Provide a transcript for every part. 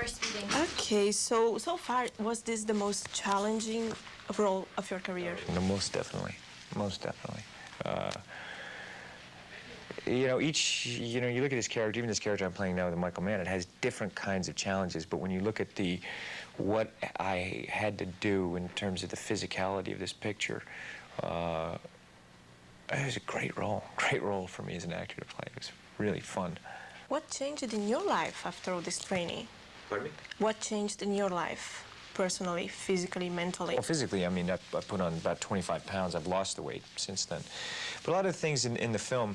we're speeding. Okay, so far, was this the most challenging role of your career? No, most definitely. Most definitely. You know, you look at this character, even this character I'm playing now with Michael Mann, it has different kinds of challenges, but when you look at what I had to do in terms of the physicality of this picture, it was a great role for me as an actor to play. It was really fun. What changed in your life after all this training? Pardon me? What changed in your life, personally, physically, mentally? Well, physically, I mean, I put on about 25 pounds. I've lost the weight since then. But a lot of the things in the film,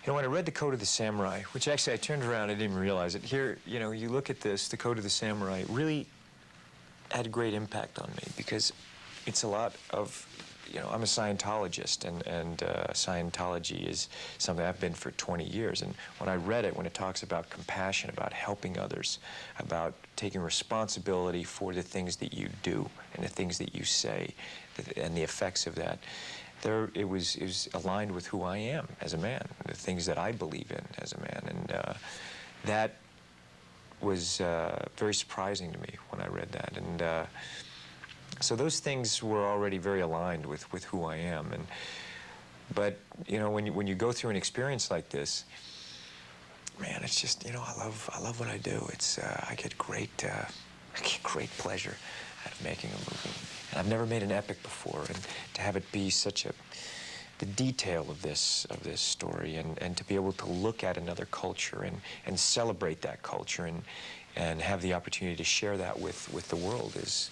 you know, when I read The Code of the Samurai, which actually I turned around, I didn't even realize it. Here, you know, you look at this, The Code of the Samurai, really had a great impact on me because it's a lot of, you know, I'm a Scientologist, and Scientology is something I've been for 20 years. And when I read it, when it talks about compassion, about helping others, about taking responsibility for the things that you do and the things that you say, and the effects of that, it was aligned with who I am as a man, the things that I believe in as a man. And that was very surprising to me when I read that. And so those things were already very aligned with who I am. But you know, when you go through an experience like this, man, it's just, you know, I love what I do. It's I get great pleasure out of making a movie. And I've never made an epic before, and to have it be such the detail of this story, and to be able to look at another culture and celebrate that culture and have the opportunity to share that with the world is,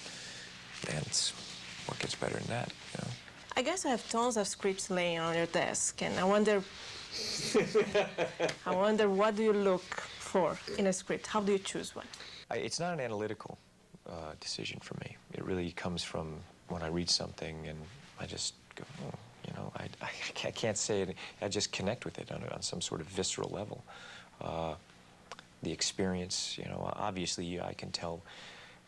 man, it's what gets better than that, you know? I guess I have tons of scripts laying on your desk, and I wonder what do you look for in a script? How do you choose one? It's not an analytical decision for me. It really comes from when I read something and I just go, oh, you know, I can't say it. I just connect with it on some sort of visceral level. The experience, you know, obviously I can tell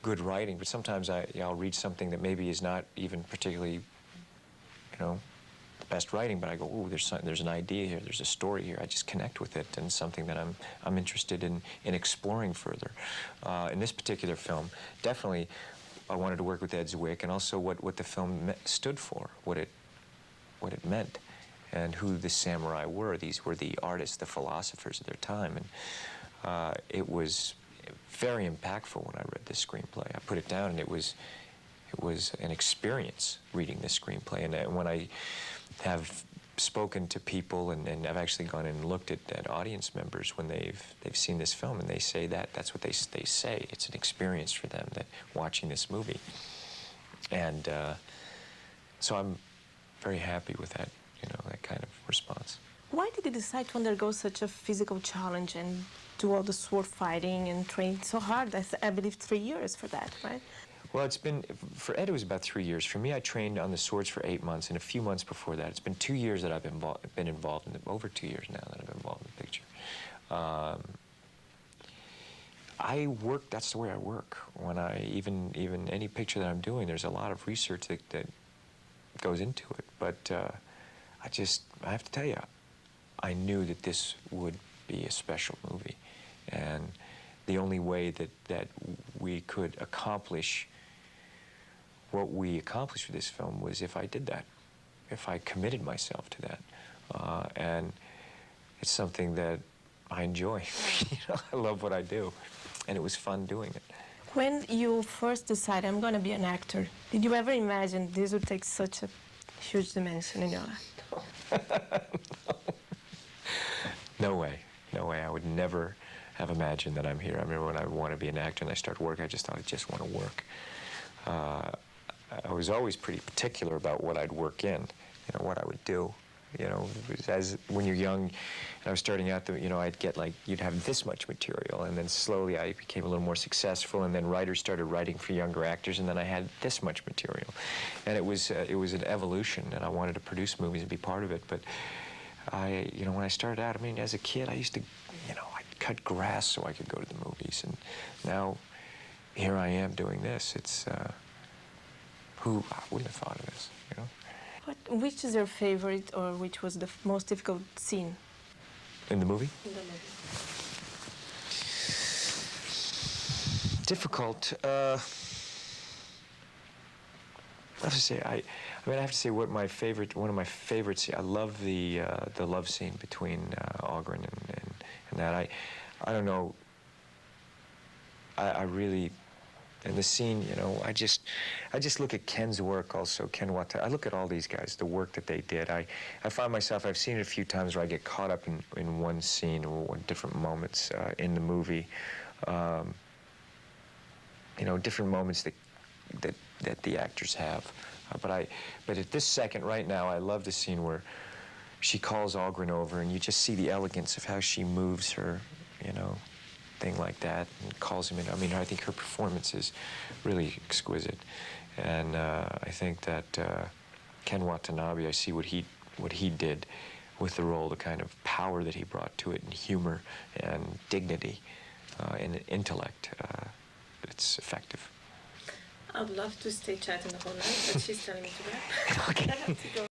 good writing, but sometimes I'll read something that maybe is not even particularly, you know, the best writing, but I go, ooh, there's an idea here, there's a story here. I just connect with it, and it's something that I'm interested in exploring further. In this particular film, definitely I wanted to work with Ed Zwick, and also what the film stood for, what it meant, and who the samurai were. These were the artists, the philosophers of their time, and it was very impactful when I read this screenplay. I put it down, and it was an experience reading this screenplay. And when I have spoken to people, and I've actually gone in and looked at audience members when they've seen this film, and they say that's what they say. It's an experience for them, that watching this movie. And so I'm very happy with that, you know, that kind of response. Why did you decide to undergo such a physical challenge and do all the sword fighting and train so hard? I believe 3 years for that, right? Well, it's been, for Ed, it was about 3 years. For me, I trained on the swords for 8 months, and a few months before that, it's been 2 years that I've been involved in over 2 years now that I've been involved in the picture. I work, that's the way I work. When even any picture that I'm doing, there's a lot of research that goes into it. But I have to tell you, I knew that this would be a special movie. And the only way that we could accomplish what we accomplished with this film was if I did that, if I committed myself to that. And it's something that I enjoy. You know, I love what I do, and it was fun doing it. When you first decided, I'm going to be an actor, did you ever imagine this would take such a huge dimension in your life? No way. No way. I would never have imagined that I'm here. I remember when I wanted to be an actor and I started work, I just thought, I just want to work. I was always pretty particular about what I'd work in, you know, what I would do. You know, when you're young and I was starting out, you know, I'd get like, you'd have this much material, and then slowly I became a little more successful, and then writers started writing for younger actors, and then I had this much material. And it was an evolution, and I wanted to produce movies and be part of it. But you know, when I started out, I mean, as a kid, I used to, you know, I'd cut grass so I could go to the movies, and now here I am doing this. It's, I wouldn't have thought of this, you know? Which is your favorite, or which was the most difficult scene? In the movie? In the movie. Difficult. I have to say, I mean, I have to say, one of my favorite scenes. I love the love scene between Ogren and that. I don't know. I really, and the scene, you know, I just look at Ken's work also. Ken Watanabe. I look at all these guys, the work that they did. I find myself, I've seen it a few times where I get caught up in one scene or different moments in the movie. You know, different moments that the actors have. But at this second, right now, I love the scene where she calls Ogren over, and you just see the elegance of how she moves her, you know, thing like that, and calls him in. I mean, I think her performance is really exquisite, and I think that Ken Watanabe, I see what he did with the role, the kind of power that he brought to it, and humor and dignity and intellect. It's effective. I'd love to stay chatting the whole night, but she's telling me to wrap. Okay. I have to go.